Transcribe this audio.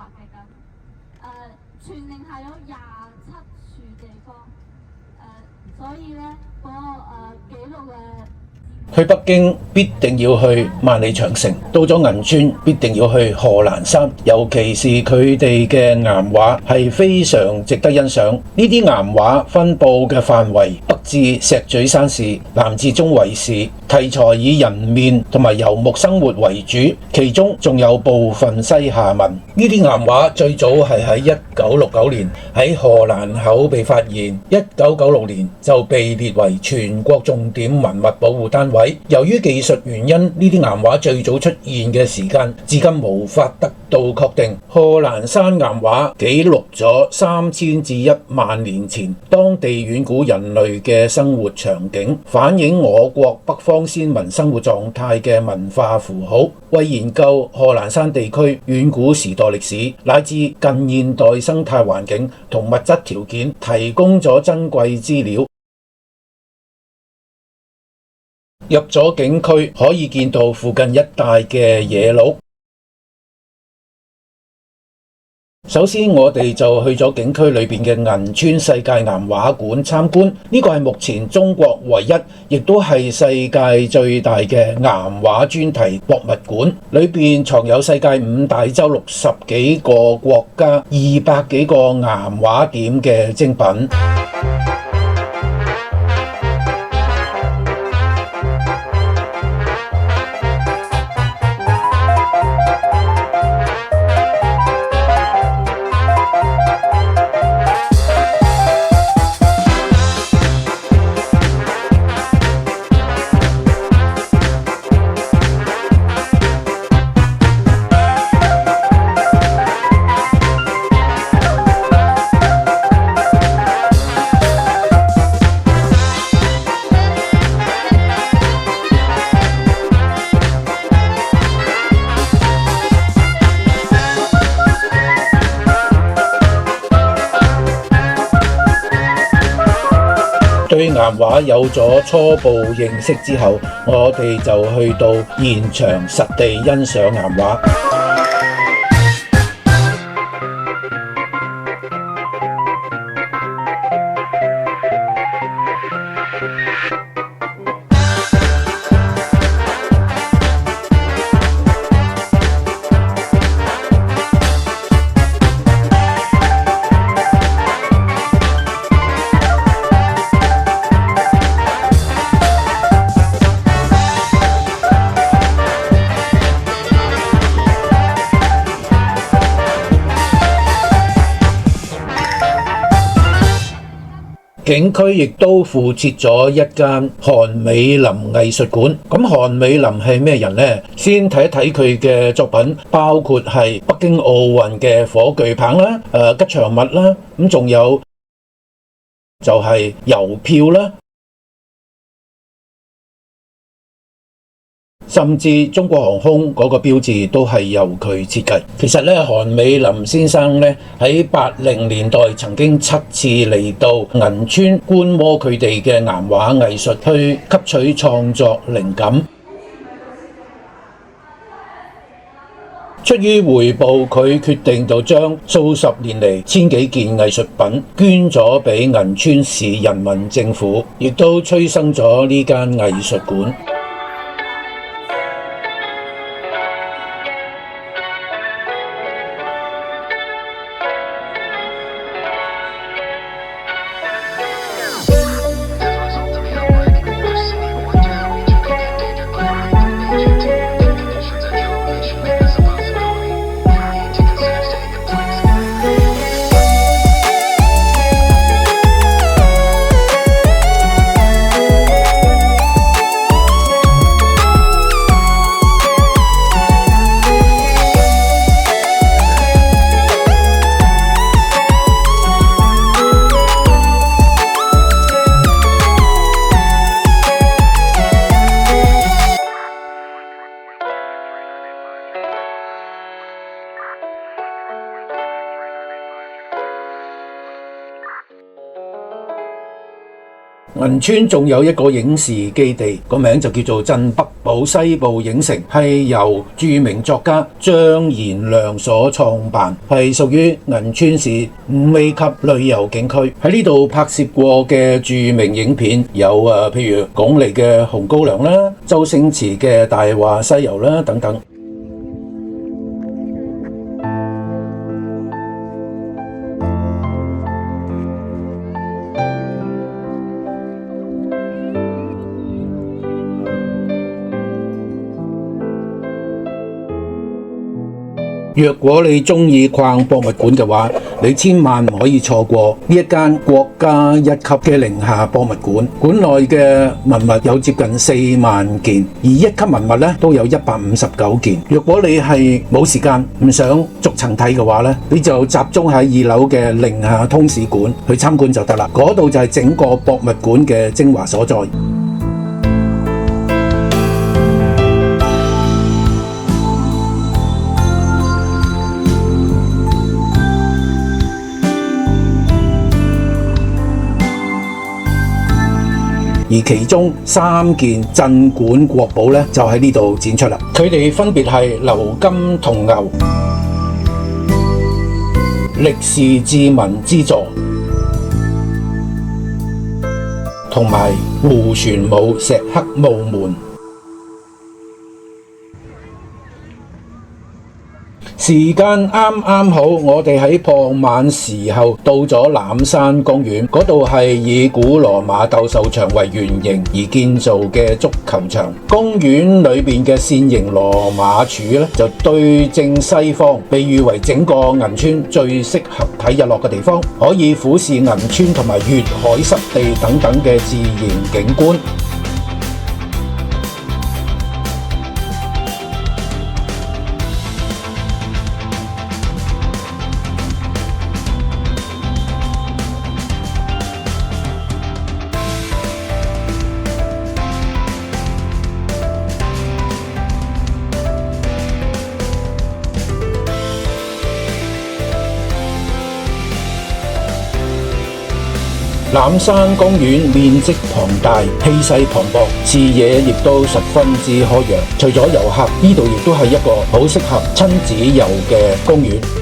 劃嘅咁。全寧係有27處地方，所以咧嗰個紀錄去北京必定要去萬里長城，到咗銀川必定要去賀蘭山，尤其是佢哋嘅岩畫係非常值得欣賞。呢啲岩畫分佈嘅範圍，北至石嘴山市，南至中圍市，題材以人面同埋游牧生活為主，其中仲有部分西夏文。呢啲岩畫最早係喺1969年喺賀蘭口被發現，1996年就被列為全國重點文物保護單位。由於技術原因，呢啲岩畫最早出現嘅時間至今無法得到確定。賀蘭山岩畫記錄咗3000至1萬年前當地遠古人類嘅生活場景，反映我國北方先民生活狀態嘅文化符號，為研究賀蘭山地區遠古時代歷史乃至近現代生態環境同物質條件提供咗珍貴資料。入咗景區可以見到附近一帶嘅野鹿。首先我哋就去咗景區裏邊嘅銀川世界岩畫館參觀，呢個係目前中國唯一亦都係世界最大嘅岩畫專題博物館，裏邊藏有世界5大洲60幾個國家200幾個岩畫點嘅精品。對岩畫有咗初步認識之後，我哋就去到現場實地欣賞岩畫。景區亦都附設咗一間韓美林藝術館。咁韓美林係咩人呢？先睇一睇佢嘅作品，包括係北京奧運嘅火炬棒啦、吉祥物啦，咁仲有就係郵票啦。甚至中國航空嗰個標誌都係由佢設計。其實咧，韓美林先生咧喺80年代曾經7次嚟到銀川觀摩佢哋嘅岩畫藝術，去吸取創作靈感。出於回報，佢決定就將數十年嚟1000幾件藝術品捐咗俾銀川市人民政府，亦都催生咗呢間藝術館。銀川仲有一個影視基地，個名就叫做鎮北堡。浦西部影城係由著名作家張賢良所創辦，係屬於銀川市5A級旅遊景區。喺呢度拍攝過嘅著名影片有譬如鞏俐嘅《紅高粱》啦，周星馳嘅《大話西遊》啦等等。若果你中意逛博物館嘅話，你千萬唔可以錯過呢一間國家一級嘅寧夏博物館。館內嘅文物有接近4萬件，而一級文物咧都有159件。若果你係冇時間唔想逐層睇嘅話咧，你就集中喺2樓嘅寧夏通史館去參觀就得啦。嗰度就係整個博物館嘅精華所在。而其中3件鎮館國寶咧，就喺呢度展出啦。佢哋分別係鎏金銅牛、力士志文之座，同埋胡旋舞石刻墓門。時間啱啱好，我哋喺傍晚時候到咗欖山公園，嗰度係以古羅馬鬥獸場為原型而建造嘅足球場。公園裏邊嘅扇形羅馬柱咧，就對正西方，被譽為整個銀川最適合睇日落嘅地方，可以俯視銀川同埋粵海濕地等等嘅自然景觀。欖山公園面積龐大，氣勢磅礴，視野亦都十分之開揚。除咗遊客，呢度亦都係一個好適合親子遊嘅公園。